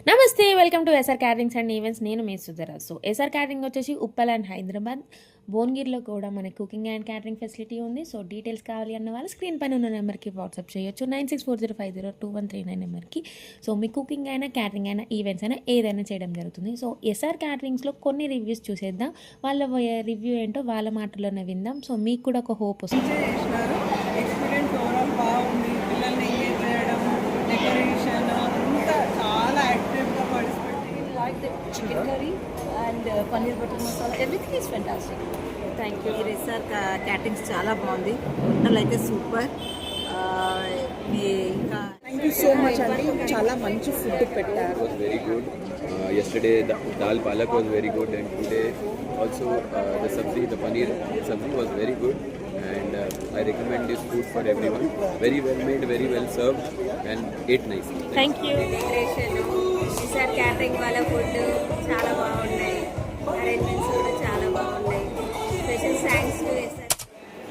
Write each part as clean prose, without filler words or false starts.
నమస్తే, welcome to SR caterings and events. నేను మీ సుధరా. సో ఎస్ఆర్ క్యాటరింగ్ వచ్చేసి ఉప్పల్ అండ్ హైదరాబాద్, భువనగిరిలో కూడా మనకి కుకింగ్ అండ్ క్యాటరింగ్ ఫెసిలిటీ ఉంది. సో డీటెయిల్స్ కావాలి అన్న వాళ్ళు స్క్రీన్ పైన ఉన్న నెంబర్కి వాట్సాప్ చేయొచ్చు, 9640502139 నెంబర్కి. సో మీ కుకింగ్ అయినా క్యాటరింగ్ అయినా ఈవెంట్స్ అయినా ఏదైనా చేయడం జరుగుతుంది. సో ఎస్ఆర్ క్యాటరింగ్స్లో కొన్ని రివ్యూస్ చూసేద్దాం, వాళ్ళ రివ్యూ ఏంటో వాళ్ళ మాటల్లోనే విందాం. సో మీకు కూడా ఒక హోప్ వస్తుంది. ఎక్స్పీరియన్స్ ఓవరాల్ బాగుంది. పిల్లల్ని ఎంగేజ్ చేయడం, డెకరేషన్ అంతా చాలా యాక్టివ్గా participate. Like the chicken curry and paneer butter masala, everything is fantastic. Thank you. ఈ ఎస్ఆర్ క్యాటరింగ్స్ చాలా బాగుంది. వంటలు అయితే సూపర్. ఇంకా థ్యాంక్ యూ సో మచ్ అండి, చాలా మంచి ఫుడ్ పెట్టారు. Was very good. Yesterday the dal palak was very good, and today also the sabzi, the paneer sabzi was very good, and I recommend this food for everyone. Very well made, very well served, and ate nicely. Thank you. Decoration, SR catering వాళ్ళ food చాలా బాగున్నాయి. Arrangements కూడా చాలా బాగున్నాయి. Special thanks to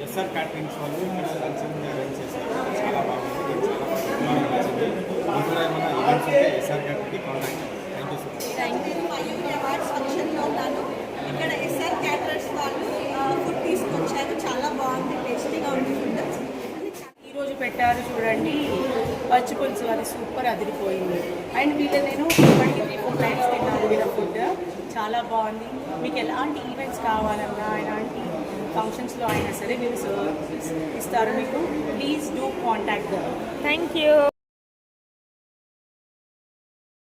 SR caterings వాళ్ళు arrange చేశారు. చాలా బాగుంది. చాలా నచ్చింది. ఇంకా ఏమైనా ఈవెంట్స్ ఉంటే ఎస్ఆర్ క్యాటరింగ్కి కాంటాక్ట్. Thank you. అవార్డ్స్ ఫంక్షన్లో ఉన్నాను. ఇక్కడ ఎస్ఆర్ క్యాటరర్స్ వాళ్ళు ఫుడ్ తీసుకొచ్చారు, చాలా బాగుంది, టేస్టీగా ఉంది ఫుడ్. ఈరోజు పెట్టారు చూడండి, పచ్చి పులుసు అది సూపర్ అదిరిపోయింది. అండ్ వీళ్ళు నేను 23-4 టైమ్స్ తిన్నాను వీళ్ళ ఫుడ్, చాలా బాగుంది. మీకు ఎలాంటి ఈవెంట్స్ కావాలన్నా, ఎలాంటి ఫంక్షన్స్లో అయినా సరే వీళ్ళు ఇస్తారు మీకు. Please do contact them. Thank you.